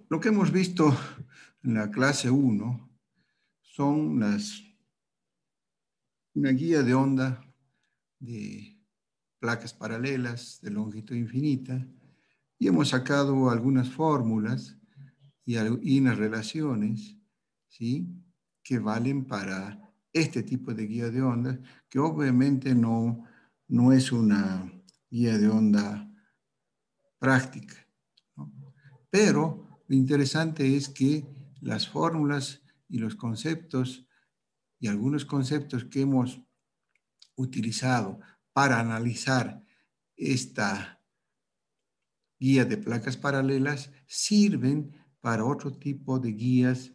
Lo que hemos visto en la clase 1 son una guía de onda de placas paralelas de longitud infinita y hemos sacado algunas fórmulas y unas relaciones, ¿sí?, que valen para este tipo de guía de ondas, que obviamente no es una guía de onda práctica, ¿no? Pero lo interesante es que las fórmulas y los conceptos y algunos conceptos que hemos utilizado para analizar esta guía de placas paralelas sirven para otro tipo de guías,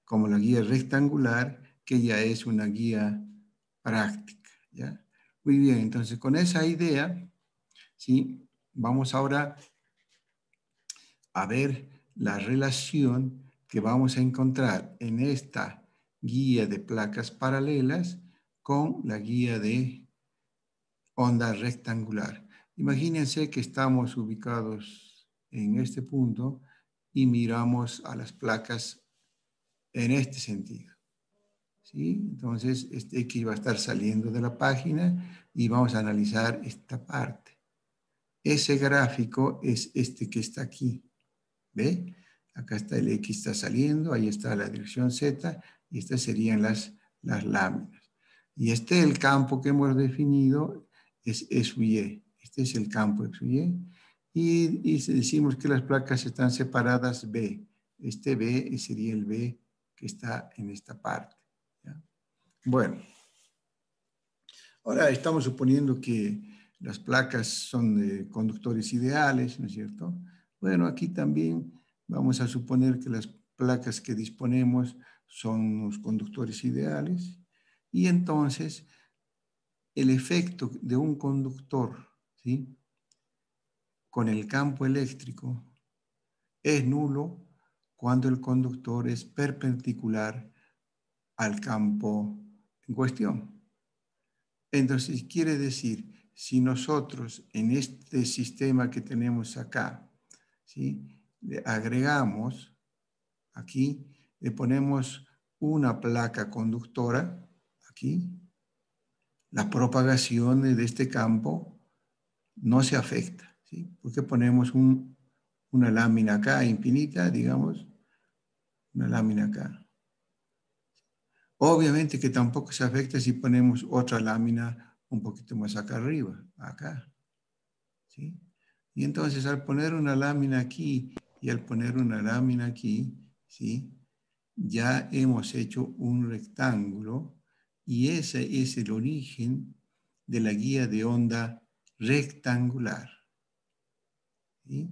como la guía rectangular, que ya es una guía práctica, ¿ya? Muy bien, entonces con esa idea, ¿sí?, vamos ahora a ver la relación que vamos a encontrar en esta guía de placas paralelas con la guía de onda rectangular. Imagínense que estamos ubicados en este punto y miramos a las placas en este sentido, ¿sí? Entonces, este X va a estar saliendo de la página y vamos a analizar esta parte. Ese gráfico es este que está aquí, ¿ve? Acá está el X, está saliendo, ahí está la dirección Z, y estas serían las láminas. Y este es el campo que hemos definido, es Y. Este es el campo Y. Y decimos que las placas están separadas B. Este B sería el B que está en esta parte, ¿ya? Bueno, ahora estamos suponiendo que las placas son de conductores ideales, ¿no es cierto? Bueno, aquí también vamos a suponer que las placas que disponemos son los conductores ideales y entonces el efecto de un conductor, ¿sí?, con el campo eléctrico es nulo cuando el conductor es perpendicular al campo en cuestión. Entonces, quiere decir, si nosotros en este sistema que tenemos acá, ¿sí?, le agregamos aquí, le ponemos una placa conductora aquí, la propagación de este campo no se afecta, ¿sí? Porque ponemos una lámina acá infinita, digamos, una lámina acá. Obviamente que tampoco se afecta si ponemos otra lámina un poquito más acá arriba, acá, ¿sí? Y entonces al poner una lámina aquí y al poner una lámina aquí, ¿sí?, ya hemos hecho un rectángulo y ese es el origen de la guía de onda rectangular, ¿sí?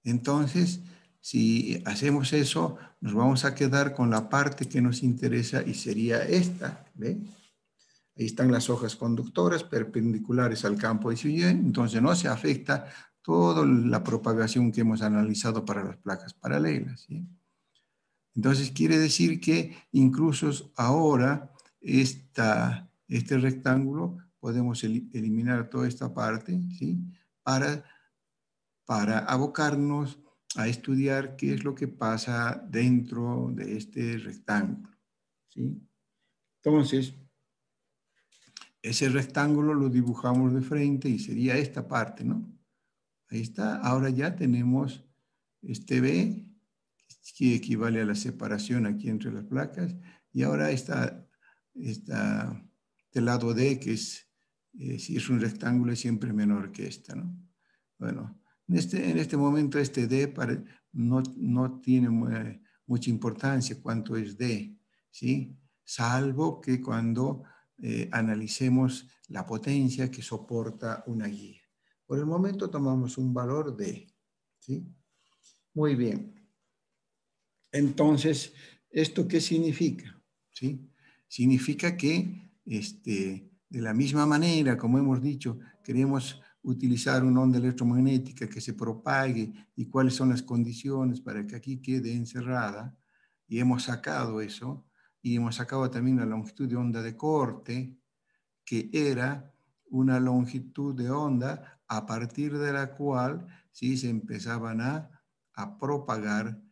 Entonces, si hacemos eso, nos vamos a quedar con la parte que nos interesa y sería esta, ¿ve? Ahí están las hojas conductoras perpendiculares al campo de Y, entonces no se afecta toda la propagación que hemos analizado para las placas paralelas, ¿sí? Entonces quiere decir que incluso ahora este rectángulo podemos eliminar toda esta parte, ¿sí?, para abocarnos a estudiar qué es lo que pasa dentro de este rectángulo, ¿sí? Entonces, ese rectángulo lo dibujamos de frente y sería esta parte, ¿no? Ahí está. Ahora ya tenemos este B, que equivale a la separación aquí entre las placas, y ahora este lado D, que es, si es un rectángulo, es siempre menor que esta, ¿no? Bueno, en este momento este D no tiene mucha importancia cuánto es D, ¿sí? Salvo que cuando analicemos la potencia que soporta una guía. Por el momento tomamos un valor D, ¿sí? Muy bien. Entonces, ¿esto qué significa? ¿Sí? Significa que de la misma manera, como hemos dicho, queremos utilizar una onda electromagnética que se propague y cuáles son las condiciones para que aquí quede encerrada, y hemos sacado eso, y hemos sacado también la longitud de onda de corte, que era una longitud de onda a partir de la cual, ¿sí?, se empezaban a a propagar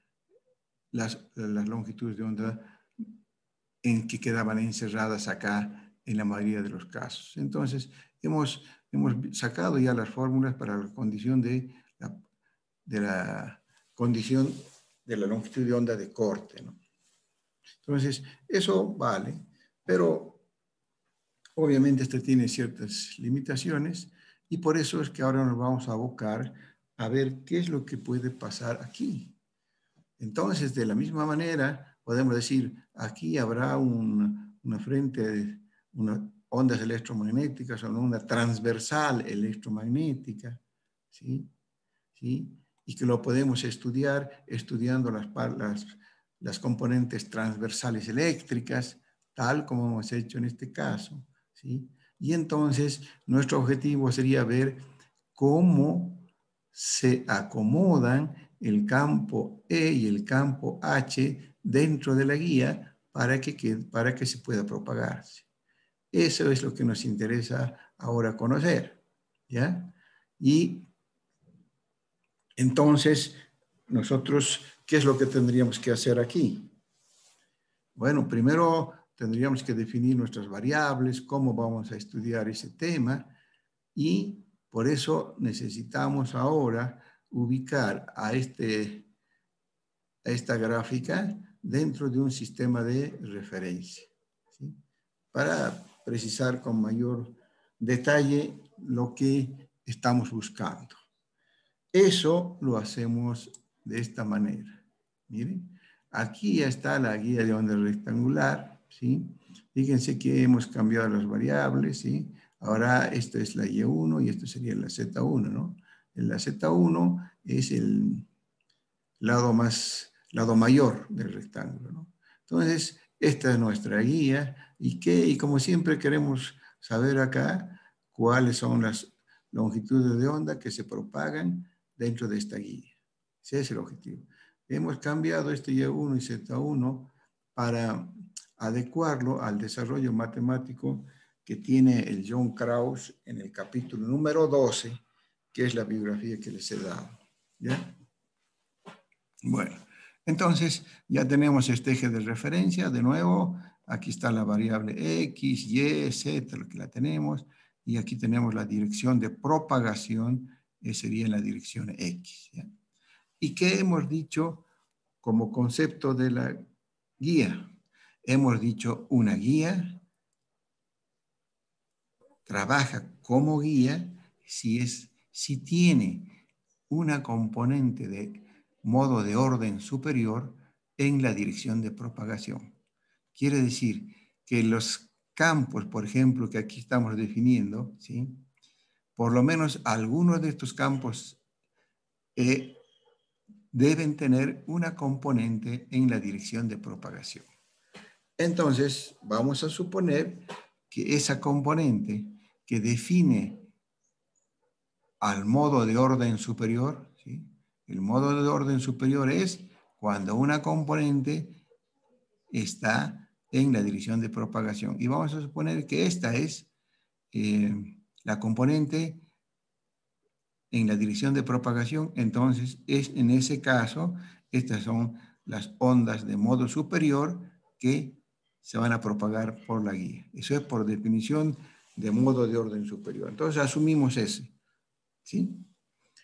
las longitudes de onda en que quedaban encerradas acá en la mayoría de los casos. Entonces, hemos sacado ya las fórmulas para la condición de la condición de la longitud de onda de corte, ¿no? Entonces, eso vale, pero obviamente esto tiene ciertas limitaciones y por eso es que ahora nos vamos a abocar a ver qué es lo que puede pasar aquí. Entonces, de la misma manera, podemos decir, aquí habrá una frente, unas ondas electromagnéticas o una transversal electromagnética, ¿sí? ¿Sí? Y que lo podemos estudiar estudiando las componentes transversales eléctricas, tal como hemos hecho en este caso, ¿sí? Y entonces, nuestro objetivo sería ver cómo se acomodan el campo E y el campo H dentro de la guía para que se pueda propagarse. Eso es lo que nos interesa ahora conocer, ¿ya? Y entonces, nosotros, ¿qué es lo que tendríamos que hacer aquí? Bueno, primero tendríamos que definir nuestras variables, cómo vamos a estudiar ese tema y por eso necesitamos ahora ubicar a esta gráfica dentro de un sistema de referencia, ¿sí? Para precisar con mayor detalle lo que estamos buscando. Eso lo hacemos de esta manera. Miren, aquí ya está la guía de onda rectangular, ¿sí? Fíjense que hemos cambiado las variables, ¿sí? Ahora esto es la Y1 y esto sería la Z1, ¿no? La Z1 es el lado mayor del rectángulo, ¿no? Entonces, esta es nuestra guía y como siempre queremos saber acá cuáles son las longitudes de onda que se propagan dentro de esta guía. Ese es el objetivo. Hemos cambiado este Y1 y Z1 para adecuarlo al desarrollo matemático que tiene el John Krauss en el capítulo número 12, que es la biografía que les he dado. ¿Ya? Bueno, entonces ya tenemos este eje de referencia. De nuevo, aquí está la variable X, Y, Z, lo que la tenemos. Y aquí tenemos la dirección de propagación, sería la dirección X, ¿ya? ¿Y qué hemos dicho como concepto de la guía? Hemos dicho una guía trabaja como guía si tiene una componente de modo de orden superior en la dirección de propagación. Quiere decir que los campos, por ejemplo, que aquí estamos definiendo, ¿sí? Por lo menos algunos de estos campos deben tener una componente en la dirección de propagación. Entonces, vamos a suponer que esa componente que define al modo de orden superior, ¿sí? El modo de orden superior es cuando una componente está en la dirección de propagación. Y vamos a suponer que esta es la componente en la dirección de propagación. Entonces, en ese caso, estas son las ondas de modo superior que se van a propagar por la guía. Eso es por definición de modo de orden superior. Entonces, asumimos ese, ¿sí?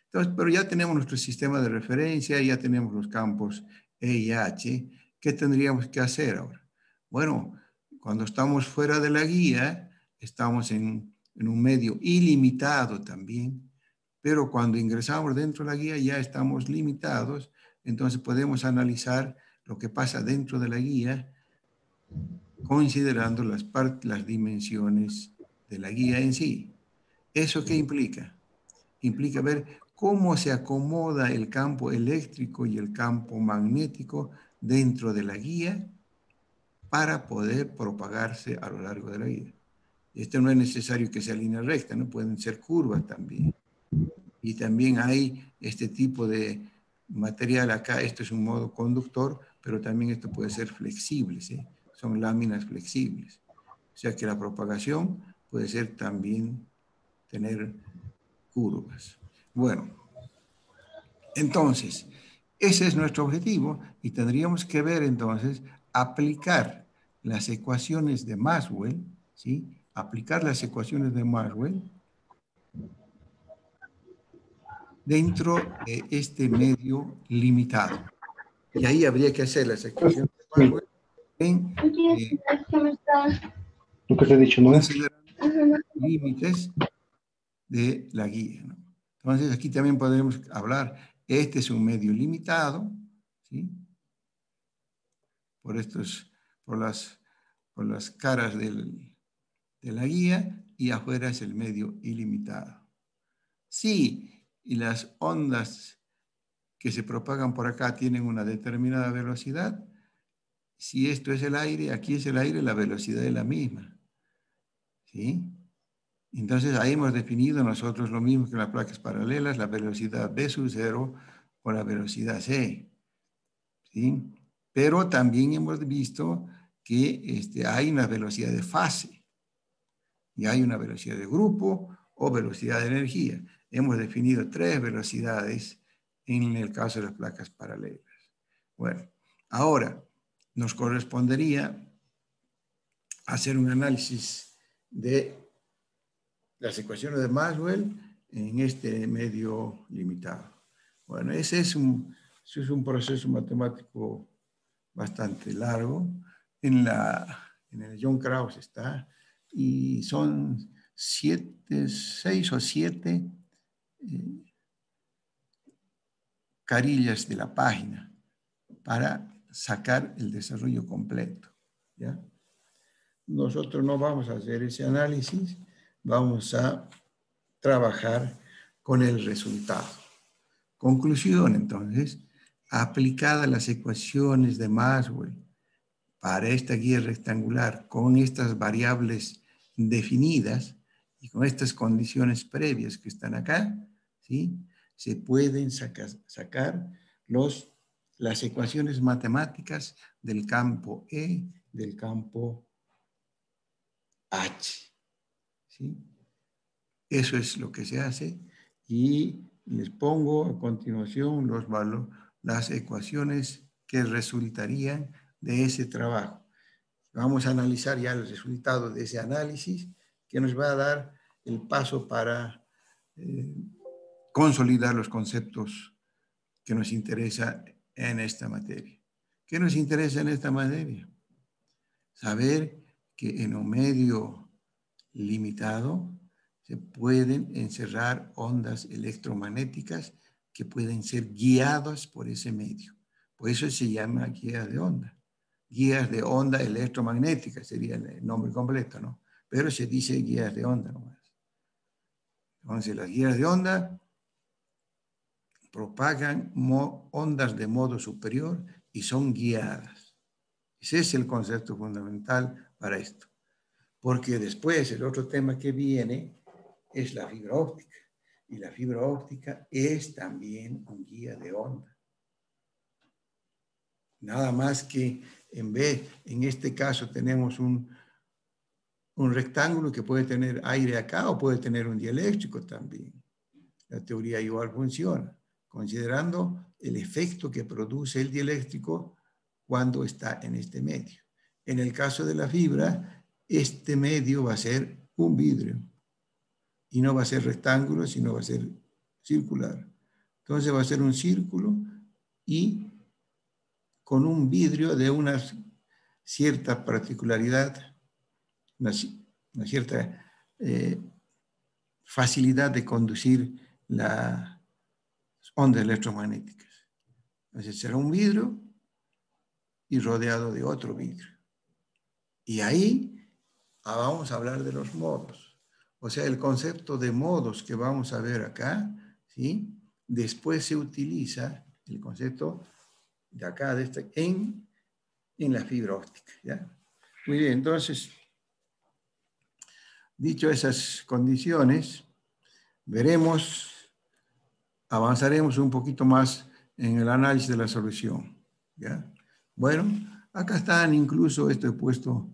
Entonces, pero ya tenemos nuestro sistema de referencia, ya tenemos los campos E y H. ¿Qué tendríamos que hacer ahora? Bueno, cuando estamos fuera de la guía, estamos en un medio ilimitado también, pero cuando ingresamos dentro de la guía ya estamos limitados, entonces podemos analizar lo que pasa dentro de la guía considerando las dimensiones de la guía en sí. ¿Eso qué implica? Implica ver cómo se acomoda el campo eléctrico y el campo magnético dentro de la guía para poder propagarse a lo largo de la guía. Esto no es necesario que sea línea recta, ¿no? Pueden ser curvas también. Y también hay este tipo de material acá, esto es un modo conductor, pero también esto puede ser flexible, ¿sí? Son láminas flexibles. O sea que la propagación puede ser también tener curvas. Bueno, entonces, Ese es nuestro objetivo y tendríamos que ver entonces, aplicar las ecuaciones de Maxwell, ¿sí? Aplicar las ecuaciones de Maxwell dentro de este medio limitado. Y ahí habría que hacer las ecuaciones de Sí, Maxwell en, lo que te he dicho, ¿no? considerando límites de la guía, ¿no? Entonces aquí también podemos hablar, este es un medio limitado, ¿sí? Por estos, por las caras de la guía, y afuera es el medio ilimitado. Sí, y las ondas que se propagan por acá tienen una determinada velocidad. Si esto es el aire, aquí es el aire, la velocidad es la misma, ¿sí? Entonces ahí hemos definido nosotros lo mismo que en las placas paralelas, la velocidad B sub 0 con la velocidad C, ¿sí? Pero también hemos visto que hay una velocidad de fase y hay una velocidad de grupo o velocidad de energía. Hemos definido 3 velocidades en el caso de las placas paralelas. Bueno, ahora nos correspondería hacer un análisis de las ecuaciones de Maxwell en este medio limitado. Bueno, ese es un proceso matemático bastante largo. En el John Krauss está, y son 6 o 7 carillas de la página para sacar el desarrollo completo, ¿ya? Nosotros no vamos a hacer ese análisis, vamos a trabajar con el resultado. Conclusión, entonces, aplicadas las ecuaciones de Maxwell para esta guía rectangular con estas variables definidas y con estas condiciones previas que están acá, ¿sí? Se pueden sacar las ecuaciones matemáticas del campo E, del campo H, ¿sí? Eso es lo que se hace, y les pongo a continuación las ecuaciones que resultarían de ese trabajo. Vamos a analizar ya los resultados de ese análisis, que nos va a dar el paso para consolidar los conceptos que nos interesa en esta materia. ¿Qué nos interesa en esta materia? Saber que en un medio limitado se pueden encerrar ondas electromagnéticas que pueden ser guiadas por ese medio. Por eso se llama guía de onda. Guías de onda electromagnética sería el nombre completo, ¿no? Pero se dice guías de onda nomás. Entonces, las guías de onda propagan ondas de modo superior y son guiadas. Ese es el concepto fundamental para esto. Porque después el otro tema que viene es la fibra óptica. Y la fibra óptica es también un guía de onda. Nada más que en este caso tenemos un rectángulo que puede tener aire acá o puede tener un dieléctrico también. La teoría igual funciona, considerando el efecto que produce el dieléctrico cuando está en este medio. En el caso de la fibra, este medio va a ser un vidrio y no va a ser rectángulo, sino va a ser circular. Entonces va a ser un círculo y con un vidrio de una cierta particularidad, una cierta facilidad de conducir las ondas electromagnéticas. Entonces será un vidrio y rodeado de otro vidrio. Y ahí vamos a hablar de los modos. O sea, el concepto de modos que vamos a ver acá, ¿sí? Después se utiliza el concepto de acá, en la fibra óptica, ¿ya? Muy bien, entonces, dicho esas condiciones, avanzaremos un poquito más en el análisis de la solución, ¿ya? Bueno, acá están, incluso esto he puesto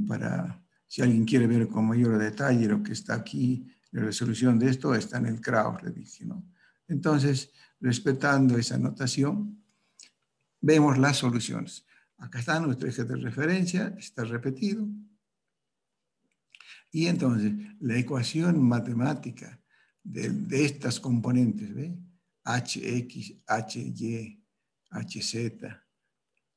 para, si alguien quiere ver con mayor detalle lo que está aquí, la resolución de esto está en el Krauss, le dije, ¿no? Entonces, respetando esa notación, vemos las soluciones. Acá está nuestro eje de referencia, está repetido. Y entonces, la ecuación matemática de estas componentes, ¿ve? Hx, Hy, Hz,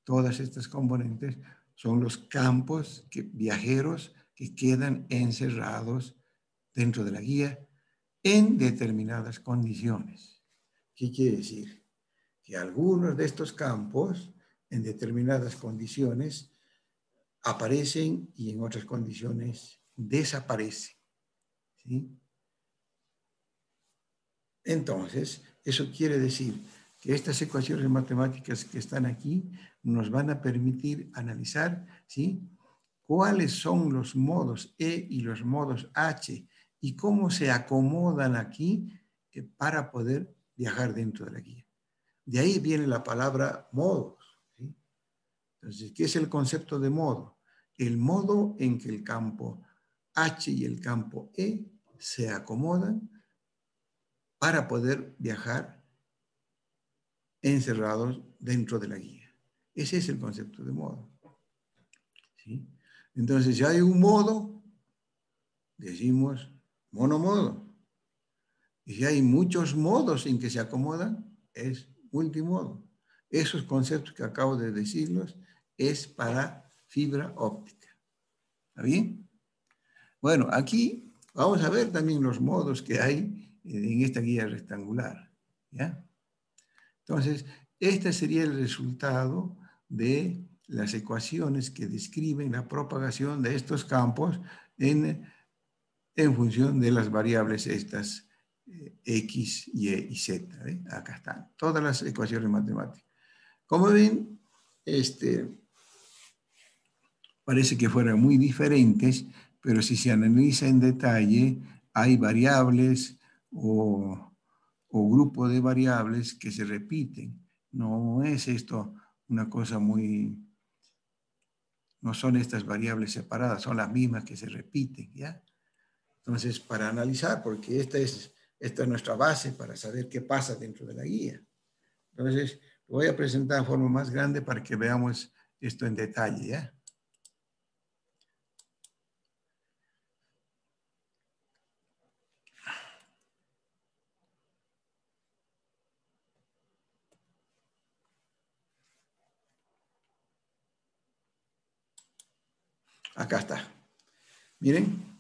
todas estas componentes son los campos viajeros que quedan encerrados dentro de la guía en determinadas condiciones. ¿Qué quiere decir? Que algunos de estos campos en determinadas condiciones aparecen y en otras condiciones desaparecen. ¿Sí? Entonces, eso quiere decir que estas ecuaciones matemáticas que están aquí nos van a permitir analizar, ¿sí?, cuáles son los modos E y los modos H y cómo se acomodan aquí para poder viajar dentro de la guía. De ahí viene la palabra modos, ¿sí? Entonces, ¿qué es el concepto de modo? El modo en que el campo H y el campo E se acomodan para poder viajar encerrados dentro de la guía. Ese es el concepto de modo. ¿Sí? Entonces, si hay un modo, decimos monomodo. Y si hay muchos modos en que se acomodan, es multimodo. Esos conceptos que acabo de decirlos es para fibra óptica. ¿Está bien? Bueno, aquí vamos a ver también los modos que hay en esta guía rectangular. ¿Ya? Entonces, este sería el resultado de las ecuaciones que describen la propagación de estos campos en función de las variables estas X, Y y Z. Acá están todas las ecuaciones matemáticas. Como ven, parece que fueran muy diferentes, pero si se analiza en detalle, hay variables o grupo de variables que se repiten. No es esto una cosa muy... No son estas variables separadas, son las mismas que se repiten, ¿ya? Entonces, para analizar, porque esta es nuestra base para saber qué pasa dentro de la guía. Entonces, lo voy a presentar de forma más grande para que veamos esto en detalle, ¿ya? Acá está. Miren.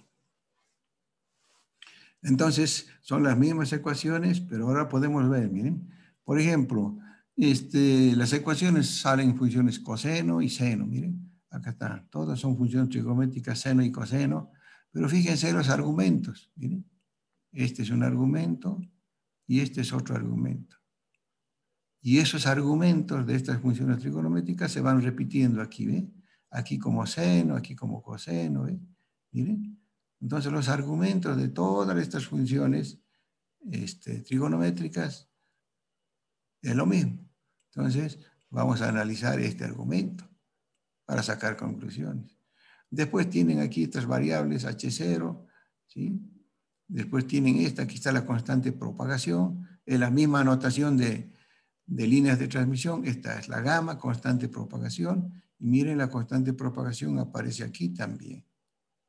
Entonces, son las mismas ecuaciones, pero ahora podemos ver, miren. Por ejemplo, las ecuaciones salen en funciones coseno y seno, miren. Acá están, todas son funciones trigonométricas, seno y coseno, pero fíjense los argumentos, miren. Este es un argumento y este es otro argumento. Y esos argumentos de estas funciones trigonométricas se van repitiendo aquí, ¿ven? Aquí como seno, aquí como coseno, ¿ven? Miren. Entonces los argumentos de todas estas funciones trigonométricas es lo mismo. Entonces vamos a analizar este argumento para sacar conclusiones. Después tienen aquí estas variables H0, ¿sí? Después tienen esta, aquí está la constante propagación, es la misma notación de líneas de transmisión, esta es la gamma, constante propagación, y miren la constante propagación aparece aquí también,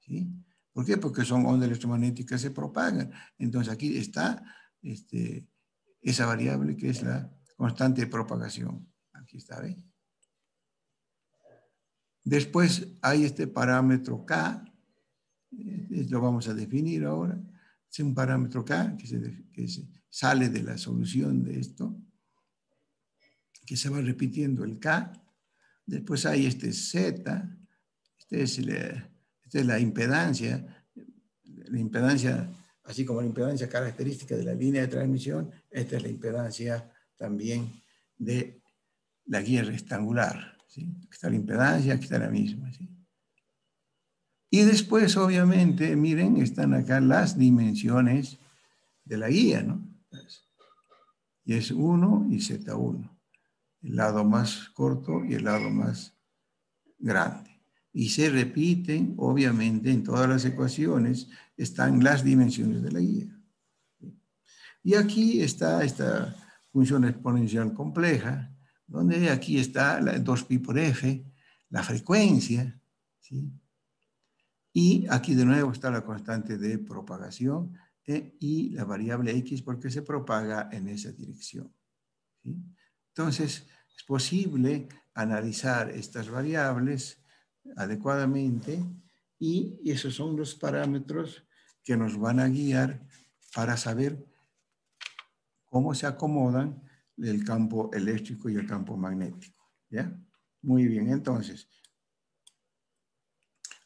¿sí? ¿Por qué? Porque son ondas electromagnéticas que se propagan. Entonces aquí está esa variable que es la constante de propagación. Aquí está, ¿ven? Después hay este parámetro K, lo vamos a definir ahora. Es un parámetro K que sale de la solución de esto, que se va repitiendo el K. Después hay este Z, esta es la impedancia, así como la impedancia característica de la línea de transmisión, esta es la impedancia también de la guía rectangular, ¿sí? Aquí está la impedancia, aquí está la misma, ¿sí? Y después, obviamente, miren, están acá las dimensiones de la guía, ¿no? Y es 1 y Z1, el lado más corto y el lado más grande. Y se repiten, obviamente, en todas las ecuaciones están las dimensiones de la guía. Y aquí está esta función exponencial compleja, donde aquí está 2pi por f, la frecuencia, ¿sí? Y aquí de nuevo está la constante de propagación y la variable x porque se propaga en esa dirección, ¿sí? Entonces, es posible analizar estas variables adecuadamente y esos son los parámetros que nos van a guiar para saber cómo se acomodan el campo eléctrico y el campo magnético, ¿ya? Muy bien, entonces,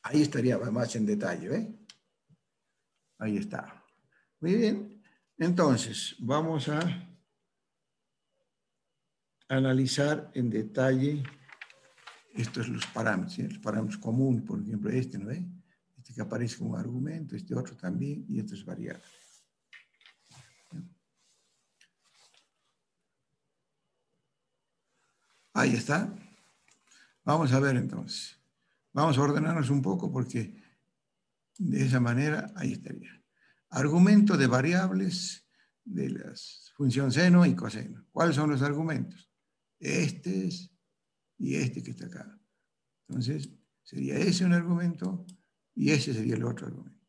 ahí estaría más en detalle, ¿eh? Ahí está. Muy bien, entonces, vamos a analizar en detalle estos los parámetros, ¿sí? Los parámetros comunes, por ejemplo, este, ¿no ve? Este que aparece como argumento, este otro también, y esto es variable. Ahí está. Vamos a ver entonces. Vamos a ordenarnos un poco porque de esa manera, ahí estaría. Argumento de variables de la función seno y coseno. ¿Cuáles son los argumentos? Este y este que está acá. Entonces, sería ese un argumento y ese sería el otro argumento.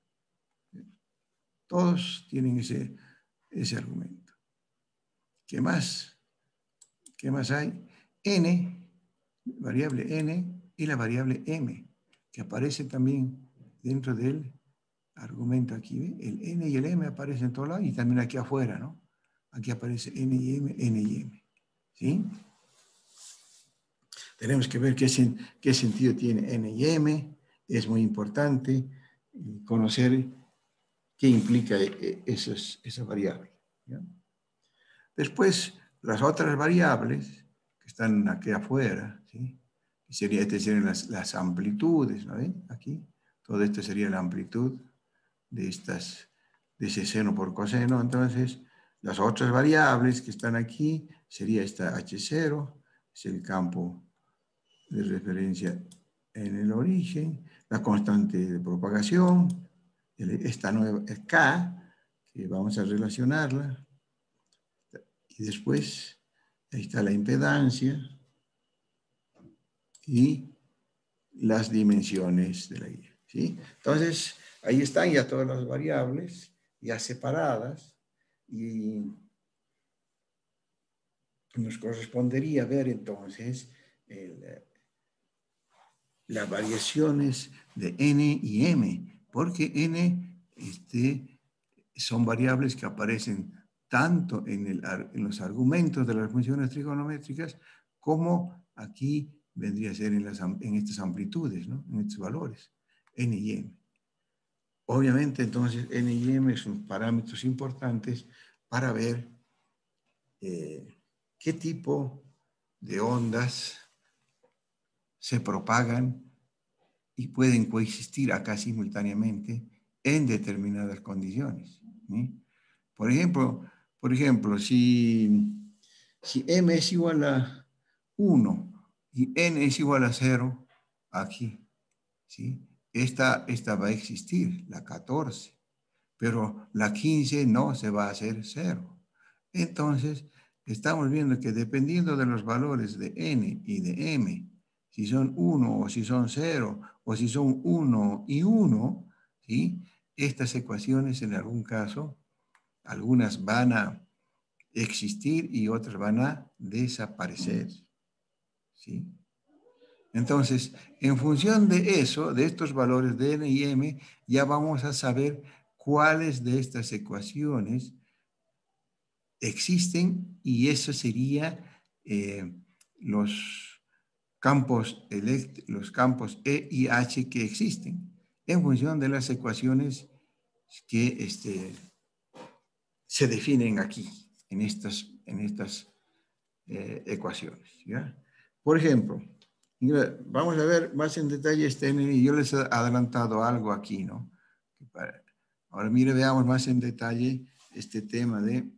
Todos tienen ese argumento. ¿Qué más? ¿Qué más hay? N, variable n, y la variable m, que aparece también dentro del argumento aquí. ¿Ve? El n y el m aparecen en todos lados y también aquí afuera, ¿no? Aquí aparece n y m, ¿sí? Tenemos que ver qué sentido tiene n y m. Es muy importante conocer qué implica esa variable, ¿ya? Después, las otras variables que están aquí afuera, ¿sí? Estas serían las amplitudes, ¿no ven? Aquí, todo esto sería la amplitud de ese seno por coseno. Entonces, las otras variables que están aquí sería esta H0, es el campo de referencia en el origen, la constante de propagación, esta nueva K, que vamos a relacionarla, y después ahí está la impedancia y las dimensiones de la guía, ¿sí? Entonces, ahí están ya todas las variables ya separadas y nos correspondería ver entonces las variaciones de n y m, porque n son variables que aparecen tanto en los argumentos de las funciones trigonométricas como aquí vendría a ser en estas amplitudes, ¿no? En estos valores, n y m. Obviamente, entonces, n y m son parámetros importantes para ver qué tipo de ondas se propagan y pueden coexistir acá simultáneamente en determinadas condiciones, ¿sí? Por ejemplo, si m es igual a 1 y n es igual a 0, aquí, ¿sí? Esta va a existir, la 14, pero la 15 no se va a hacer 0. Entonces, estamos viendo que dependiendo de los valores de n y de m, si son 1 o si son 0, o si son 1 y 1, ¿sí? Estas ecuaciones en algún caso, algunas van a existir y otras van a desaparecer, ¿sí? Entonces, en función de eso, de estos valores de n y m, ya vamos a saber cuáles de estas ecuaciones existen y eso sería los campos E y H que existen en función de las ecuaciones que se definen aquí, en estas ecuaciones, ¿ya? Por ejemplo, vamos a ver más en detalle y yo les he adelantado algo aquí, ¿no? Ahora mire, veamos más en detalle este tema de...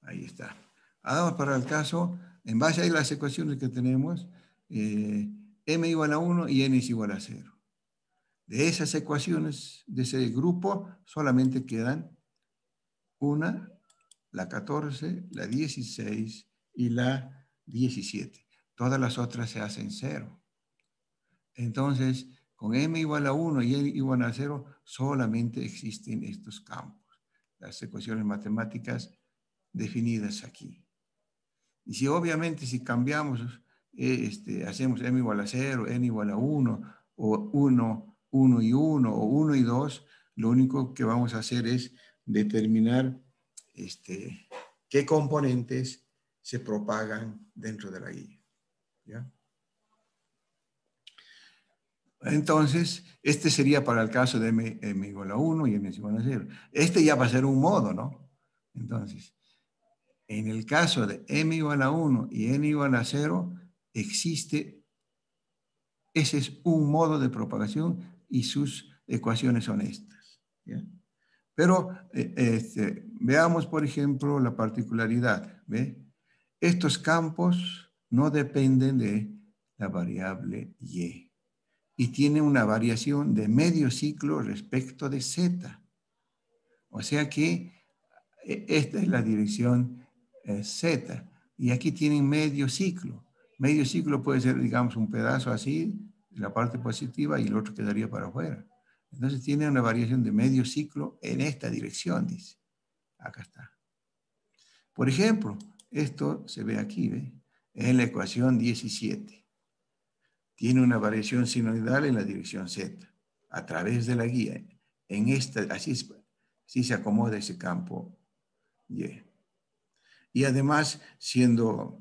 Ahí está. Hagamos para el caso, en base a las ecuaciones que tenemos, m igual a 1 y n es igual a 0. De esas ecuaciones, de ese grupo, solamente quedan una, la 14, la 16 y la 17. Todas las otras se hacen cero. Entonces, con m igual a 1 y n igual a 0, solamente existen estos campos, las ecuaciones matemáticas definidas aquí. Y si obviamente si cambiamos, hacemos m igual a 0, n igual a 1, o 1, 1 y 1, o 1 y 2, lo único que vamos a hacer es determinar qué componentes se propagan dentro de la guía. ¿Ya? Entonces, este sería para el caso de m igual a 1 y n igual a 0. Este ya va a ser un modo, ¿no? Entonces, en el caso de m igual a 1 y n igual a 0, ese es un modo de propagación y sus ecuaciones son estas. ¿Ya? Pero veamos, por ejemplo, la particularidad. ¿Ve? Estos campos no dependen de la variable y tienen una variación de medio ciclo respecto de z. O sea que esta es la dirección z. Y aquí tienen medio ciclo. Medio ciclo puede ser, digamos, un pedazo así, la parte positiva, y el otro quedaría para afuera. Entonces tiene una variación de medio ciclo en esta dirección, dice. Acá está. Por ejemplo, esto se ve aquí, ¿ve? En la ecuación 17. Tiene una variación sinoidal en la dirección z, a través de la guía. En esta, así se acomoda ese campo y. Y además, siendo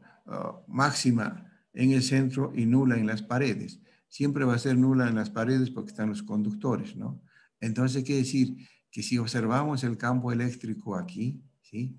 máxima en el centro y nula en las paredes. Siempre va a ser nula en las paredes porque están los conductores, ¿no? Entonces, quiere decir que si observamos el campo eléctrico aquí, ¿sí?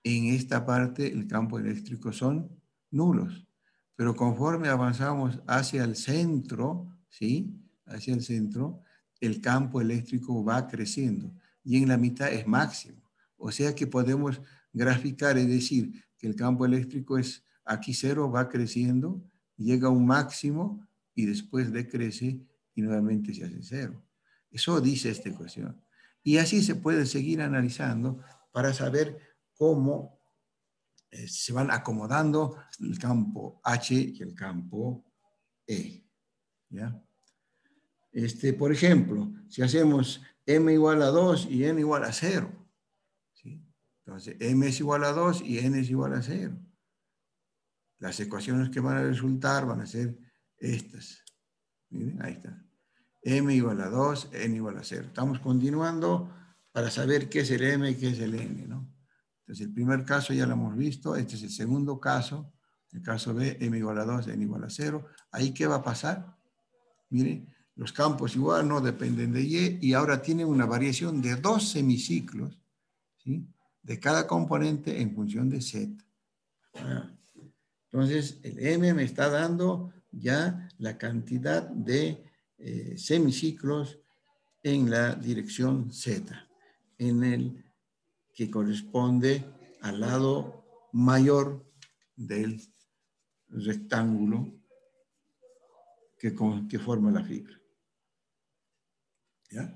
En esta parte el campo eléctrico son nulos. Pero conforme avanzamos hacia el centro, ¿sí? Hacia el centro, el campo eléctrico va creciendo y en la mitad es máximo. O sea que podemos graficar, es decir, que el campo eléctrico es aquí cero, va creciendo, llega a un máximo y después decrece y nuevamente se hace cero. Eso dice esta ecuación. Y así se puede seguir analizando para saber cómo se van acomodando el campo H y el campo E. ¿Ya? Por ejemplo, si hacemos m igual a 2 y n igual a 0, ¿sí? Entonces m es igual a 2 y n es igual a 0. Las ecuaciones que van a resultar van a ser estas. Miren, ahí está. M igual a 2, n igual a 0. Estamos continuando para saber qué es el m y qué es el n, ¿no? Entonces, el primer caso ya lo hemos visto. Este es el segundo caso. El caso B, m igual a 2, n igual a 0. ¿Ahí qué va a pasar? Miren, los campos igual no dependen de y ahora tienen una variación de 2 semiciclos, ¿sí? De cada componente en función de z. Entonces, el m me está dando ya la cantidad de semiciclos en la dirección z, en el que corresponde al lado mayor del rectángulo que forma la fibra. ¿Ya?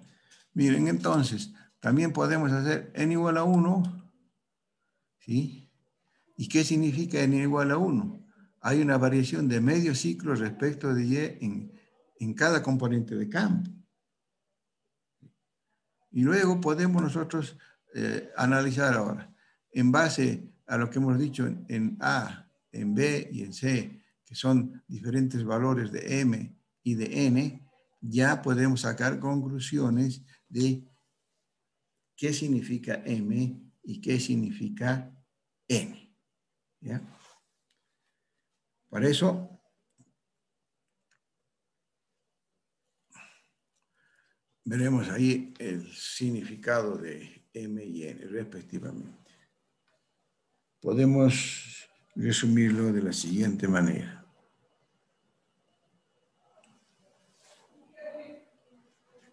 Miren, entonces, también podemos hacer n igual a 1, ¿sí? ¿Y qué significa n igual a 1? Hay una variación de medio ciclo respecto de y en cada componente de campo. Y luego podemos nosotros analizar ahora, en base a lo que hemos dicho en A, en B y en C, que son diferentes valores de M y de N, ya podemos sacar conclusiones de qué significa M y qué significa N. ¿Ya? Por eso, veremos ahí el significado de M y N respectivamente. Podemos resumirlo de la siguiente manera.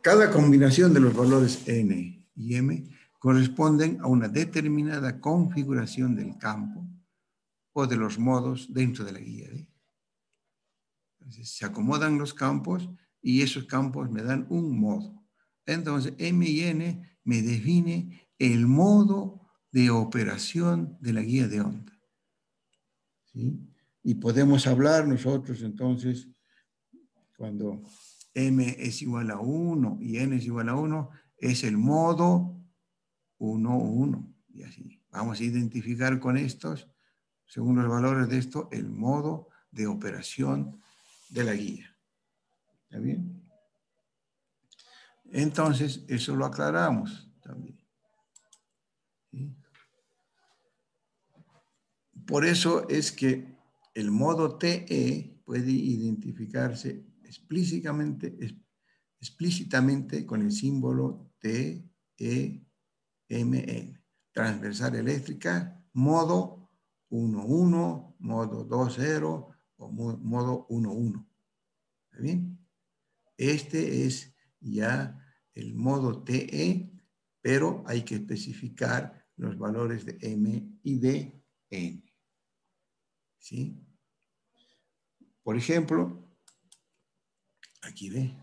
Cada combinación de los valores n y m corresponden a una determinada configuración del campo o de los modos dentro de la guía. Entonces, se acomodan los campos y esos campos me dan un modo. Entonces, M y N me define el modo de operación de la guía de onda. ¿Sí? Y podemos hablar nosotros entonces, cuando M es igual a 1 y N es igual a 1, es el modo 1, 1. Y así. Vamos a identificar con estos, según los valores de esto, el modo de operación de la guía. ¿Está bien? Entonces, eso lo aclaramos también. ¿Sí? Por eso es que el modo TE puede identificarse explícitamente con el símbolo TEMN. Transversal eléctrica, modo 1.1, modo 2.0 o modo 1.1. ¿Está bien? Este es ya el modo TE, pero hay que especificar los valores de M y de N. ¿Sí? Por ejemplo, aquí ve,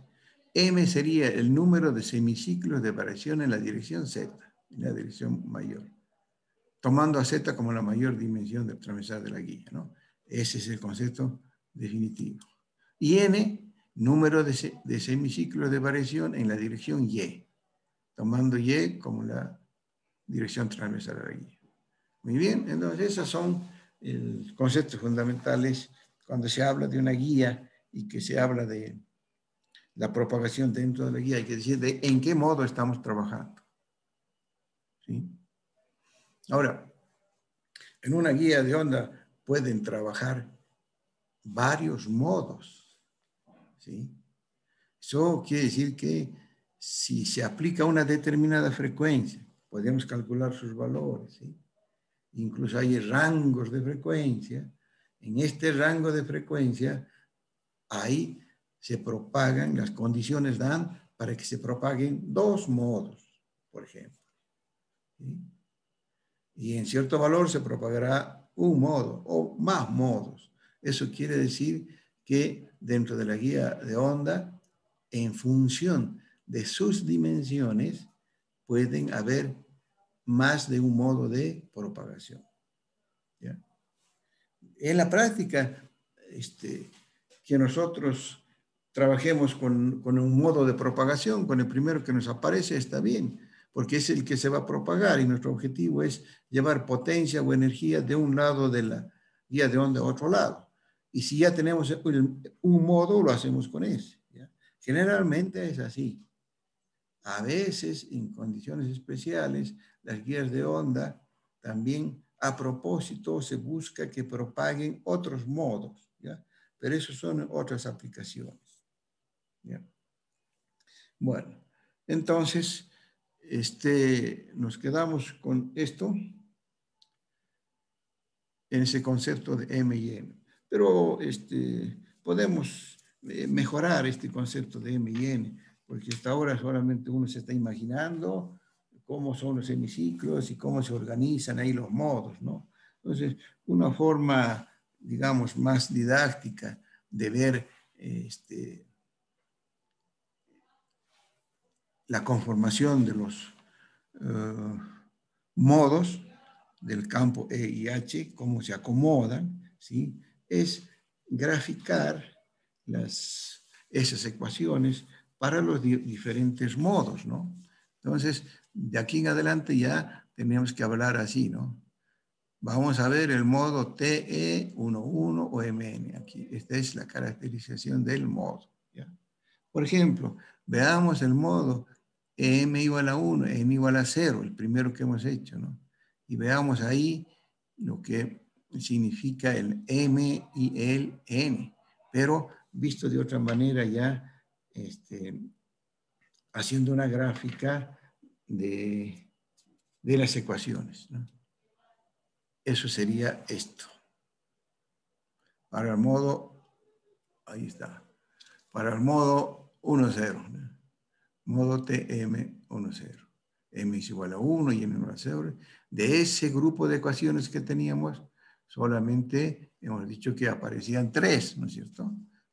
M sería el número de semiciclos de variación en la dirección Z, en la dirección mayor, tomando a Z como la mayor dimensión del transversal de la guía, ¿no? Ese es el concepto definitivo. Y N, número de semiciclos de variación en la dirección Y, tomando Y como la dirección transversal de la guía. Muy bien, entonces esos son los conceptos fundamentales cuando se habla de una guía y que se habla de la propagación dentro de la guía. Hay que decir de en qué modo estamos trabajando. ¿Sí? Ahora, en una guía de onda pueden trabajar varios modos. ¿Sí? Eso quiere decir que si se aplica una determinada frecuencia, podemos calcular sus valores. ¿Sí? Incluso hay rangos de frecuencia. En este rango de frecuencia, ahí se propagan, las condiciones dan para que se propaguen dos modos, por ejemplo. ¿Sí? Y en cierto valor se propagará un modo o más modos. Eso quiere decir que dentro de la guía de onda, en función de sus dimensiones, pueden haber más de un modo de propagación. ¿Ya? En la práctica, que nosotros trabajemos con un modo de propagación, con el primero que nos aparece, está bien, porque es el que se va a propagar y nuestro objetivo es llevar potencia o energía de un lado de la guía de onda a otro lado. Y si ya tenemos un modo, lo hacemos con ese. ¿Ya? Generalmente es así. A veces, en condiciones especiales, las guías de onda también a propósito se busca que propaguen otros modos, ¿ya? Pero eso son otras aplicaciones. ¿Ya? Bueno, entonces, nos quedamos con esto, en ese concepto de M y N. Pero podemos mejorar este concepto de M y N, porque hasta ahora solamente uno se está imaginando cómo son los semiciclos y cómo se organizan ahí los modos, ¿no? Entonces, una forma, digamos, más didáctica de ver la conformación de los modos del campo E y H, cómo se acomodan, ¿sí? Es graficar esas ecuaciones para los diferentes modos, ¿no? Entonces, de aquí en adelante ya tenemos que hablar así, ¿no? Vamos a ver el modo TE11 o MN. Aquí, esta es la caracterización del modo, ¿ya? Por ejemplo, veamos el modo M igual a 1, M igual a 0, el primero que hemos hecho, ¿no? Y veamos ahí lo que significa el M y el N, pero visto de otra manera ya, haciendo una gráfica de las ecuaciones, ¿no? Eso sería esto. Para el modo, ahí está, para el modo 1,0, ¿no? Modo TM10. M es igual a 1 y N igual a 0. De ese grupo de ecuaciones que teníamos, solamente hemos dicho que aparecían 3, ¿no es cierto?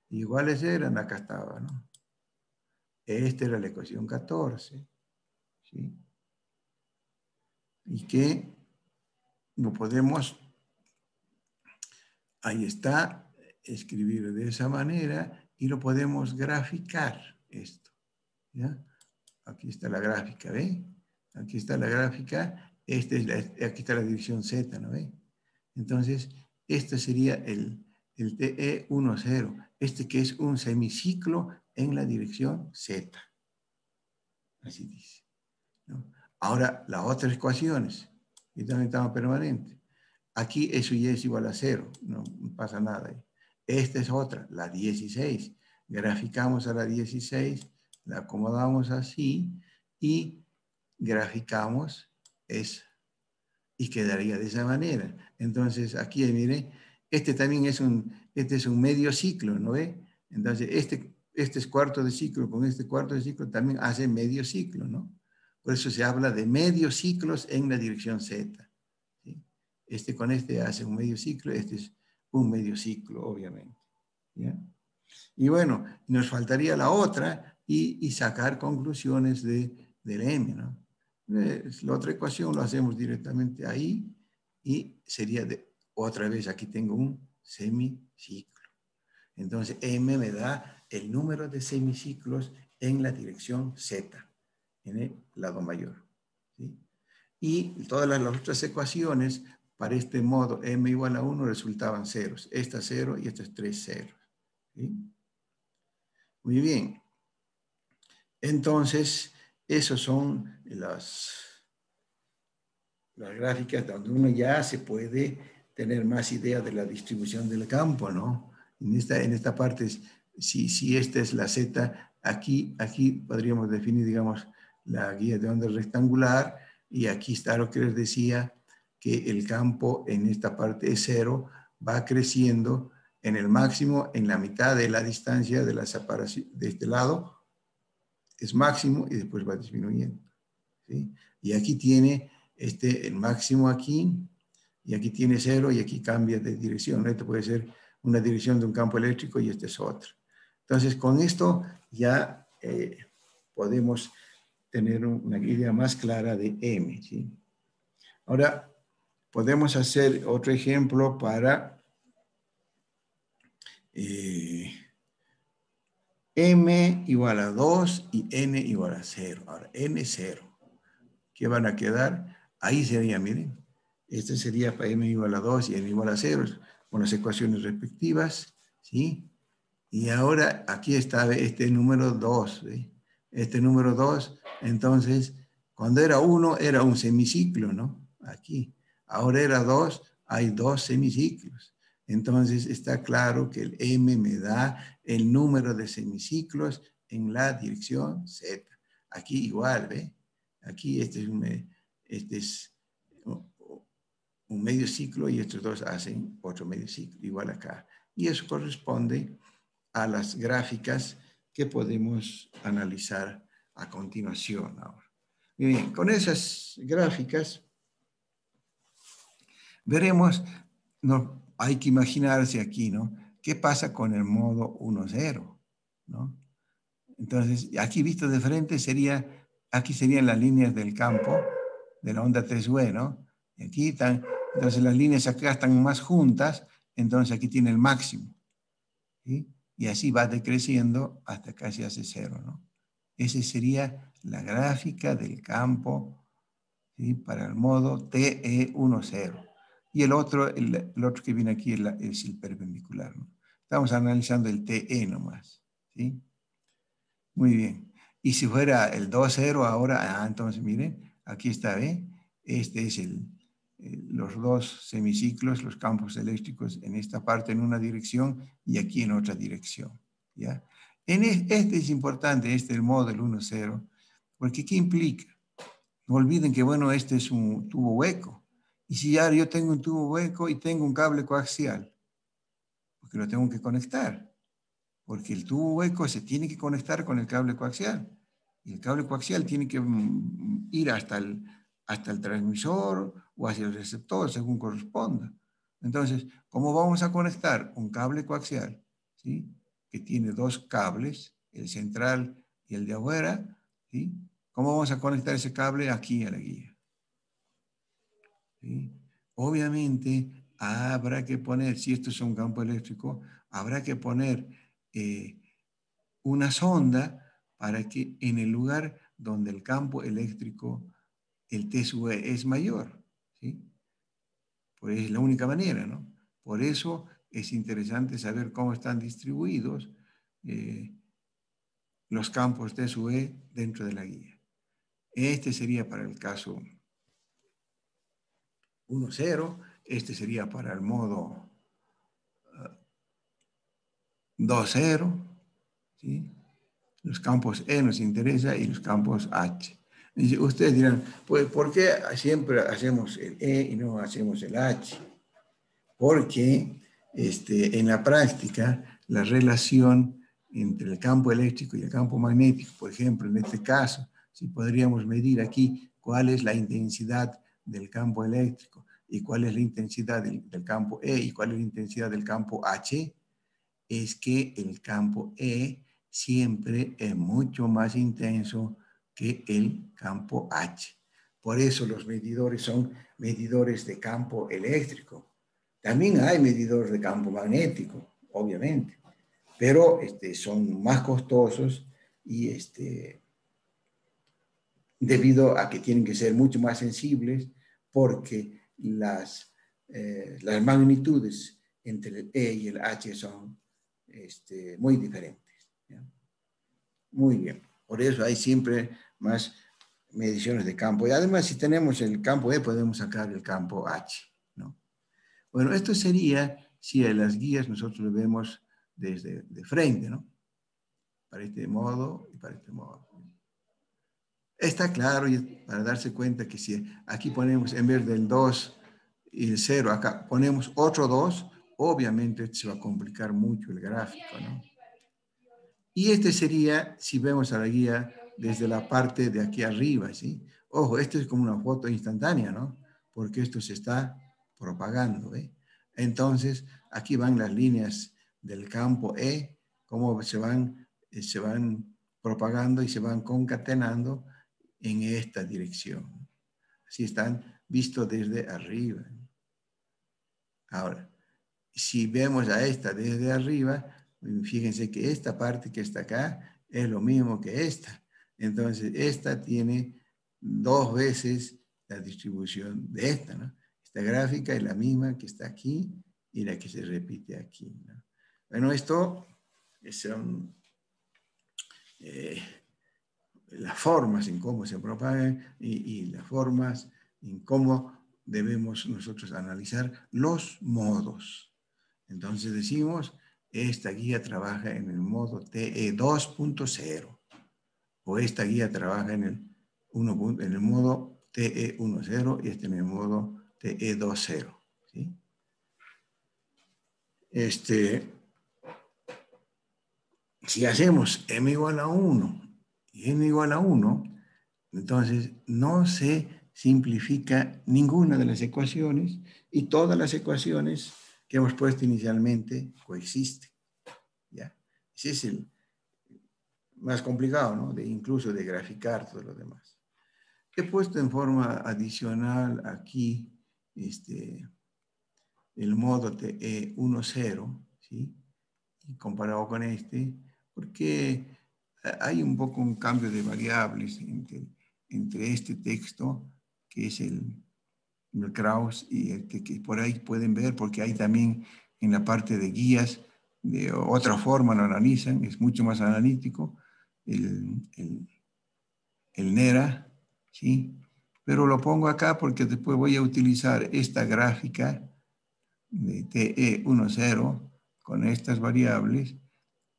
Iguales eran, acá estaba, ¿no? Esta era la ecuación 14. ¿Sí? Y que lo podemos, ahí está, escribir de esa manera y lo podemos graficar esto. ¿Ya? Aquí está la gráfica, ¿ve? Aquí está la gráfica, aquí está la dirección Z, ¿no ve? Entonces, este sería el TE10, este que es un semiciclo en la dirección Z. Así dice, ¿no? Ahora, las otras ecuaciones, que también están permanentes. Aquí eso ya es igual a 0, no pasa nada ahí. Esta es otra, la 16. Graficamos a la 16, la acomodamos así y graficamos esa. Y quedaría de esa manera. Entonces, aquí, mire, este también es un medio ciclo, ¿no ve? Entonces, este es cuarto de ciclo, con este cuarto de ciclo también hace medio ciclo, ¿no? Por eso se habla de medios ciclos en la dirección Z. ¿Sí? Este con este hace un medio ciclo, este es un medio ciclo, obviamente. ¿Ya? Y bueno, nos faltaría la otra y sacar conclusiones del M, ¿no? La otra ecuación lo hacemos directamente ahí y sería otra vez, aquí tengo un semiciclo. Entonces, M me da el número de semiciclos en la dirección Z, en el lado mayor. ¿Sí? Y todas las otras ecuaciones, para este modo, M igual a 1 resultaban ceros. Esta 0 y esta es 3 ceros. ¿Sí? Muy bien. Entonces, esos son las gráficas donde uno ya se puede tener más idea de la distribución del campo, ¿no? En esta parte, si esta es la Z, aquí podríamos definir, digamos, la guía de onda rectangular, y aquí está lo que les decía, que el campo en esta parte es 0, va creciendo en el máximo, en la mitad de la distancia de la separación de este lado, es máximo y después va disminuyendo. ¿Sí? Y aquí tiene el máximo aquí, y aquí tiene 0 y aquí cambia de dirección. Esto puede ser una dirección de un campo eléctrico y este es otro. Entonces, con esto ya podemos tener una idea más clara de M. ¿Sí? Ahora, podemos hacer otro ejemplo para M igual a 2 y N igual a 0. Ahora, N 0. ¿Qué van a quedar? Ahí sería, miren, este sería para M igual a 2 y N igual a 0, con las ecuaciones respectivas, ¿sí? Y ahora aquí está este número 2, ¿sí? Este número 2, entonces, cuando era 1 era un semiciclo, ¿no? Aquí. Ahora era 2, hay 2 semiciclos. Entonces está claro que el M me da el número de semiciclos en la dirección Z. Aquí igual, ¿ve? Aquí este es un medio ciclo y estos dos hacen otro medio ciclo, igual acá. Y eso corresponde a las gráficas que podemos analizar a continuación ahora. Bien, con esas gráficas veremos, no, hay que imaginarse aquí, ¿no? ¿Qué pasa con el modo 1,0? ¿No? Entonces, aquí visto de frente aquí serían las líneas del campo de la onda 3W, ¿no? Y aquí están, entonces las líneas acá están más juntas, entonces aquí tiene el máximo, ¿sí? Y así va decreciendo hasta casi hace 0, ¿no? Esa sería la gráfica del campo, ¿sí? Para el modo TE10. Y el otro que viene aquí es el perpendicular, ¿no? Estamos analizando el TE nomás, ¿sí? Muy bien. Y si fuera el 2,0 ahora, entonces miren, aquí está, ¿eh? Este es los dos semiciclos, los campos eléctricos en esta parte en una dirección y aquí en otra dirección, ¿ya? Este es importante, el modo del 1,0, porque ¿qué implica? No olviden que, bueno, este es un tubo hueco. Y si ya yo tengo un tubo hueco y tengo un cable coaxial, porque lo tengo que conectar, porque el tubo hueco se tiene que conectar con el cable coaxial. Y el cable coaxial tiene que ir hasta el transmisor o hacia el receptor, según corresponda. Entonces, ¿cómo vamos a conectar un cable coaxial? ¿Sí? Que tiene dos cables, el central y el de afuera, ¿sí? ¿Cómo vamos a conectar ese cable aquí a la guía? ¿Sí? Obviamente habrá que poner, si esto es un campo eléctrico, habrá que poner una sonda para que en el lugar donde el campo eléctrico, el T sub E es mayor, ¿sí? Pues es la única manera, ¿no? Por eso es interesante saber cómo están distribuidos los campos T sub E dentro de la guía. Este sería para el caso 1.0, este sería para el modo 2.0, ¿sí? Los campos E nos interesa y los campos H. Y ustedes dirán, pues, ¿por qué siempre hacemos el E y no hacemos el H? Porque en la práctica la relación entre el campo eléctrico y el campo magnético, por ejemplo, en este caso, si podríamos medir aquí cuál es la intensidad del campo eléctrico y cuál es la intensidad del campo E y cuál es la intensidad del campo H, es que el campo E siempre es mucho más intenso que el campo H. Por eso los medidores son medidores de campo eléctrico. También hay medidores de campo magnético, obviamente, pero son más costosos y debido a que tienen que ser mucho más sensibles porque las magnitudes entre el E y el H son muy diferentes, ¿ya? Muy bien. Por eso hay siempre más mediciones de campo. Y además, si tenemos el campo E, podemos sacar el campo H, ¿no? Bueno, esto sería si a las guías nosotros lo vemos desde de frente, ¿no? Para este modo y para este modo. Está claro para darse cuenta que si aquí ponemos en vez del 2 y el 0, acá ponemos otro 2, obviamente se va a complicar mucho el gráfico, ¿no? Y este sería, si vemos a la guía desde la parte de aquí arriba, ¿sí? Ojo, esto es como una foto instantánea, ¿no? Porque esto se está propagando, ¿eh? Entonces, aquí van las líneas del campo E, cómo se van propagando y se van concatenando en esta dirección. Así están vistos desde arriba. Ahora, si vemos a esta desde arriba, fíjense que esta parte que está acá es lo mismo que esta. Entonces, esta tiene 2 veces la distribución de esta, ¿no? Esta gráfica es la misma que está aquí y la que se repite aquí, ¿no? Bueno, esto son las formas en cómo se propagan y las formas en cómo debemos nosotros analizar los modos. Entonces decimos, esta guía trabaja en el modo TE 2.0 o esta guía trabaja en el modo TE 1.0 y este en el modo TE 2.0. ¿Sí? Si hacemos m igual a 1 y n igual a 1, entonces no se simplifica ninguna de las ecuaciones y todas las ecuaciones que hemos puesto inicialmente coexisten, ¿ya? Ese es el más complicado, ¿no? Incluso de graficar todo lo demás. He puesto en forma adicional aquí el modo TE 1.0, ¿sí? Y comparado con este, porque hay un poco un cambio de variables entre este texto, que es el Krauss, y el que por ahí pueden ver, porque hay también en la parte de guías, de otra forma lo analizan, es mucho más analítico, el NERA, ¿sí? Pero lo pongo acá porque después voy a utilizar esta gráfica de TE 1.0 con estas variables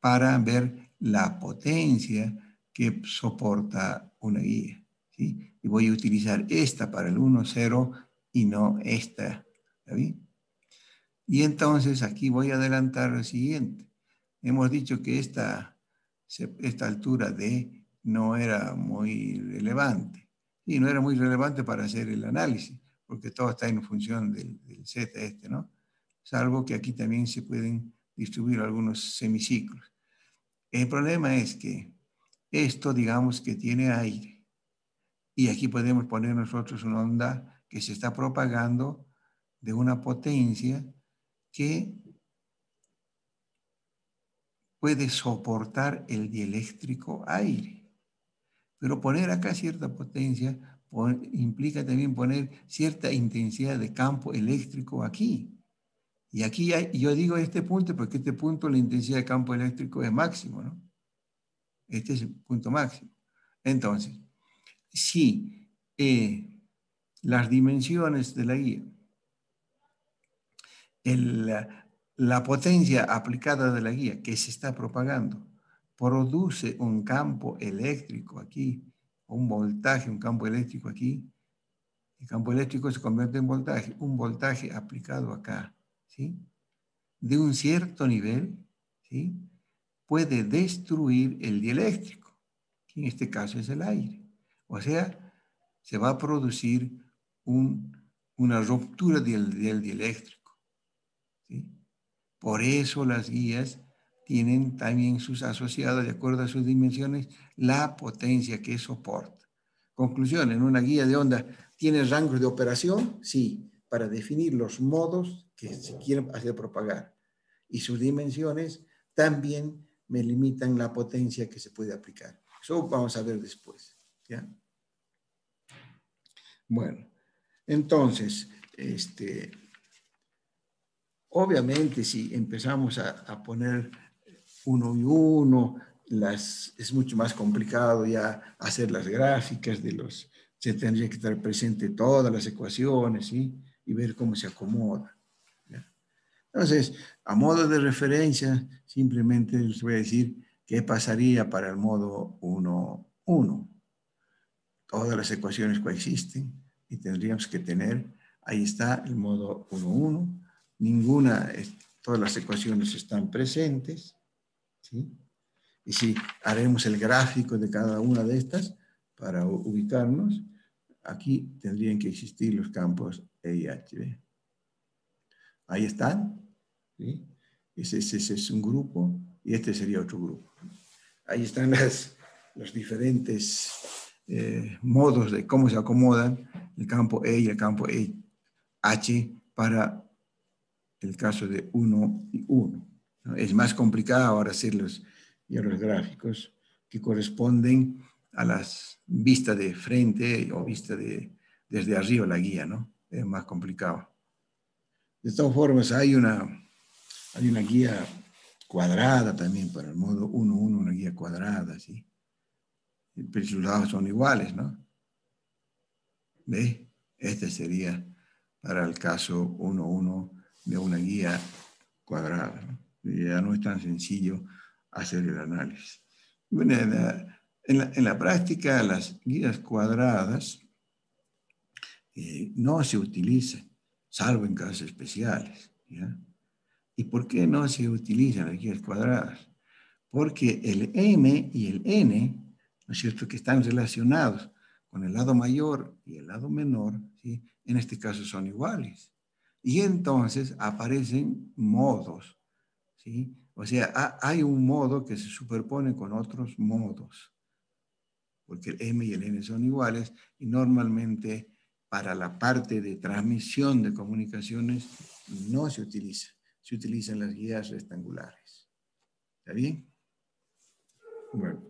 para ver la potencia que soporta una guía, ¿sí? Y voy a utilizar esta para el 1.0 y no esta, ¿está bien? Y entonces aquí voy a adelantar lo siguiente. Hemos dicho que esta altura D no era muy relevante. Y no era muy relevante para hacer el análisis, porque todo está en función del Z ¿no? Salvo que aquí también se pueden distribuir algunos semiciclos. El problema es que esto digamos que tiene aire. Y aquí podemos poner nosotros una onda que se está propagando de una potencia que puede soportar el dieléctrico aire. Pero poner acá cierta potencia implica también poner cierta intensidad de campo eléctrico aquí. Y aquí yo digo este punto porque este punto la intensidad de campo eléctrico es máximo, ¿no? Este es el punto máximo. Entonces, si las dimensiones de la guía, la potencia aplicada de la guía que se está propagando, produce un campo eléctrico aquí, un voltaje, un campo eléctrico aquí, el campo eléctrico se convierte en voltaje, un voltaje aplicado acá, ¿sí? De un cierto nivel, ¿sí? Puede destruir el dieléctrico, que en este caso es el aire. O sea, se va a producir una ruptura del dieléctrico, ¿sí? Por eso las guías tienen también sus asociados, de acuerdo a sus dimensiones, la potencia que soporta. Conclusión, en una guía de onda, ¿tiene rangos de operación? Sí, para definir los modos que se quieren hacer propagar. Y sus dimensiones también me limitan la potencia que se puede aplicar. Eso vamos a ver después, ¿ya? Bueno, entonces, obviamente si empezamos a poner uno y uno, es mucho más complicado ya hacer las gráficas de los, se tendría que estar presente todas las ecuaciones, ¿sí? Y ver cómo se acomoda, ¿ya? Entonces, a modo de referencia, simplemente les voy a decir qué pasaría para el modo 1.1. Todas las ecuaciones coexisten y tendríamos que tener, ahí está el modo 1.1, todas las ecuaciones están presentes, ¿sí? Y si haremos el gráfico de cada una de estas para ubicarnos, aquí tendrían que existir los campos E y H. ¿Ve? Ahí están, ¿sí? Ese es un grupo y este sería otro grupo. Ahí están los diferentes modos de cómo se acomodan el campo E y el campo H para el caso de 1 y 1. ¿No? Es más complicado ahora hacer los gráficos que corresponden a las vistas de frente o vista desde arriba la guía, ¿no? Es más complicado. De todas formas, hay una guía cuadrada también para el modo 1.1, una guía cuadrada, ¿sí? Pero sus lados son iguales, ¿no? ¿Ve? Este sería para el caso 1.1 de una guía cuadrada, ¿no? Ya no es tan sencillo hacer el análisis. Bueno, en la práctica, las guías cuadradas no se utilizan, salvo en casos especiales, ¿ya? ¿Y por qué no se utilizan las guías cuadradas? Porque el M y el N, ¿no es cierto?, que están relacionados con el lado mayor y el lado menor, ¿sí? En este caso son iguales. Y entonces aparecen modos, ¿sí? O sea, hay un modo que se superpone con otros modos, porque el M y el N son iguales y normalmente para la parte de transmisión de comunicaciones no se utiliza. Se utilizan las guías rectangulares. ¿Está bien? Bueno,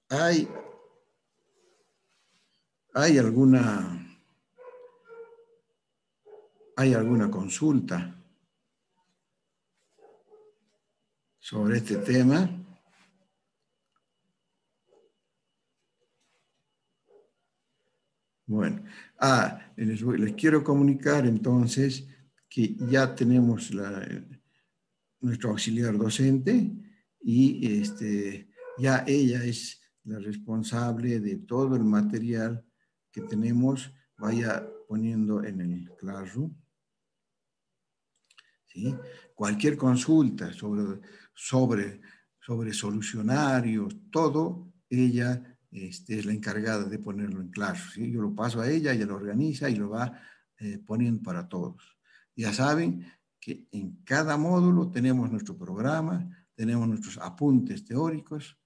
hay alguna consulta sobre este tema. Bueno, les quiero comunicar entonces que ya tenemos nuestro auxiliar docente y ya ella es la responsable de todo el material que tenemos. Vaya poniendo en el Classroom, ¿sí? Cualquier consulta sobre solucionarios, todo, ella es la encargada de ponerlo en Classroom, ¿sí? Yo lo paso a ella, ella lo organiza y lo va poniendo para todos. Ya saben que en cada módulo tenemos nuestro programa, tenemos nuestros apuntes teóricos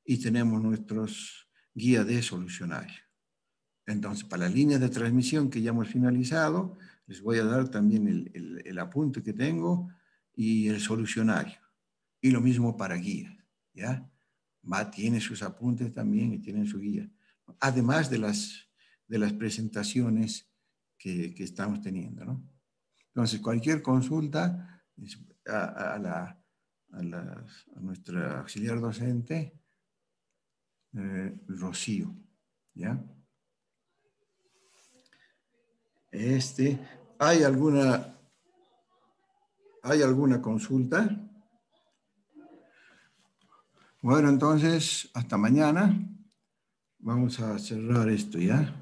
y tenemos nuestros guías de solucionario. Entonces, para las líneas de transmisión que ya hemos finalizado, les voy a dar también el apunte que tengo y el solucionario. Y lo mismo para guías, ¿ya? Tiene sus apuntes también y tiene su guía. Además de las presentaciones que estamos teniendo, ¿no? Entonces, cualquier consulta a nuestra auxiliar docente, Rocío, ¿ya? ¿Hay alguna consulta? Bueno, entonces, hasta mañana. Vamos a cerrar esto, ¿ya?